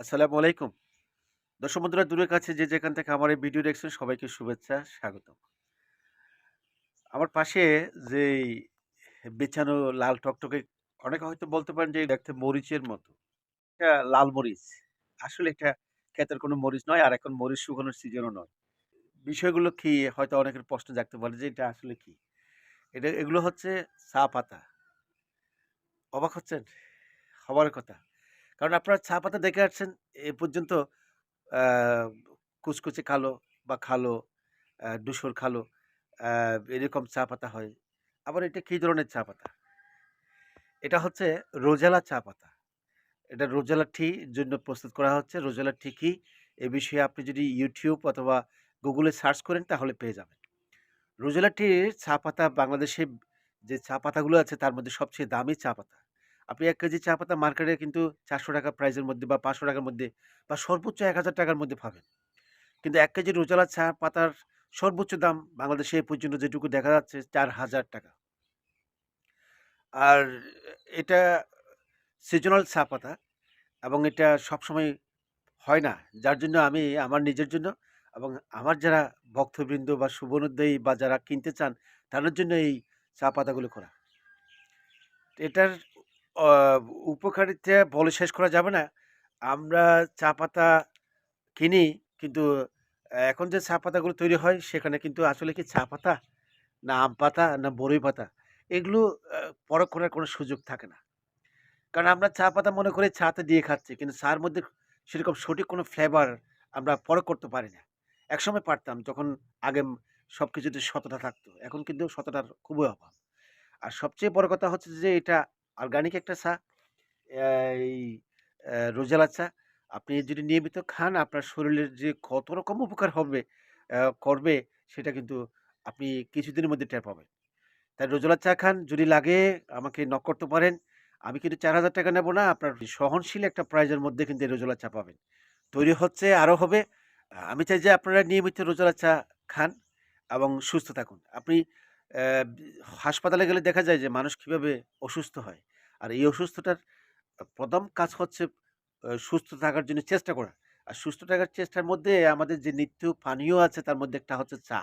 আসসালামু আলাইকুম। দর্শক বন্ধুরা দূরের কাছে যে যেখান থেকে আমার এই ভিডিও দেখছেন সবাইকে শুভেচ্ছা, স্বাগতম। আমার পাশে যেই বিছানো লাল টকটকে অনেকে হয়তো বলতে পারেন যে এটা একটা মরিচের মতো। এটা লাল মরিচ। আসলে এটা ক্ষেতের কোনো মরিচ নয় আর এখন মরিচ শুকানোর সিজনও নয়। বিষয়গুলো কি হয়তো অনেকের প্রশ্ন জাগতে পারে যে এটা আসলে কি? এগুলো হচ্ছে চা পাতা। অবাক হচ্ছেন? হবার কথা। কারণ আপনারা চা পাতা দেখে আসছেন এ পর্যন্ত আ কুচকুচে কালো বা কালো, ধূসর কালো আ এরকম চা পাতা হয়। আবার এটা কি ধরনের চা পাতা? এটা হচ্ছে রোজেলা চা পাতা। এটা রোজেলা টি জন্য প্রস্তুত করা হচ্ছে। রোজেলা টি কি? এ বিষয়ে আপনি যদি YouTube অথবা Google এ সার্চ করেন তাহলে পেয়ে যাবেন। রোজেলা টির চা পাতা বাংলাদেশে যে চা পাতাগুলো আছে তার মধ্যে সবচেয়ে দামি চা পাতা। আপনি ১ কেজি চা পাতা মার্কেটে কিন্তু ৳৪০০ প্রাইসের মধ্যে বা ৳৫০০ র মধ্যে বা সর্বোচ্চ ৳১,০০০ র মধ্যে পাবেন। কিন্তু ১ কেজি রোজালা চা পাতার সর্বোচ্চ দাম বাংলাদেশে এ পর্যন্ত যেটুকু দেখা যাচ্ছে ৳৪,০০০। আর এটা সিজনাল চা পাতা এবং এটা সবসময় হয় না। যার জন্য আমি আমার নিজের জন্য এবং আমার যারা ভক্তবৃন্দ বা শুভানুদ্দায়ী বা যারা কিনতে চান তাদের জন্য এই চা পাতাগুলো করা। এটার অ উপকারিতা বলে শেষ করা যাবে না। আমরা চা পাতা কিনি কিন্তু এখন যে চা পাতাগুলো তৈরি হয় সেখানে কিন্তু আসলে কি চা পাতা, না আম পাতা, না বড়ই পাতা এগুলো আ পরখ করার কোনো সুযোগ থাকে না। কারণ আমরা চা পাতা মনে করে চাতে দিয়ে খাচ্ছি। কিন্তু চা'র মধ্যে সেরকম সঠিক কোনো ফ্লেভার আমরা পরখ করতে পারি না। একসময় পারতাম যখন আগে সবকিছুতে সততা থাকতো। এখন কিন্তু সততার খুবই অভাব। আর সবচেয়ে বড় কথা হচ্ছে যে এটা অর্গানিক একটা চা। এই রোজেলা চা। আপনি যদি নিয়মিত খান আপনার শরীরের যে কত রকম উপকার হবে করবে সেটা কিন্তু আপনি কিছুদিনের মধ্যে টের পাবেন। তাই রোজেলা চা খান, যদি লাগে আমাকে নক করতে পারেন। আমি কিন্তু ৳৪,০০০ নেব না। আপনার সহনশীল একটা প্রাইজের মধ্যে কিন্তু এই রোজেলা চা পাবেন। তৈরি হচ্ছে, আরো হবে। আমি চাই যে আপনারা নিয়মিত রোজেলা চা খান এবং সুস্থ থাকুন। আপনি অ্যা হাসপাতালে গেলে দেখা যায় যে মানুষ কিভাবে অসুস্থ হয়। আর এই অসুস্থতার প্রথম কাজ হচ্ছে সুস্থ থাকার জন্য চেষ্টা করা। আর সুস্থ থাকার চেষ্টার মধ্যে আমাদের যে নিত্য পানীয় আছে তার মধ্যে একটা হচ্ছে চা।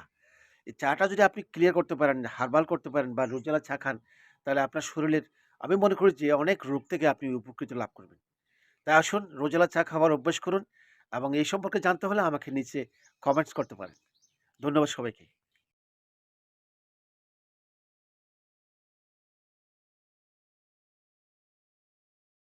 এই চাটা যদি আপনি ক্লিয়ার করতে পারেন, হার্বাল করতে পারেন বা রোজেলা চা খান, তাহলে আপনার শরীরের আমি মনে করি যে অনেক রোগ থেকে আপনি উপকৃত লাভ করবেন। তাই আসুন রোজেলা চা খাওয়ার অভ্যাস করুন এবং এই সম্পর্কে জানতে হলে আমাকে নিচে কমেন্টস করতে পারেন। ধন্যবাদ সবাইকে।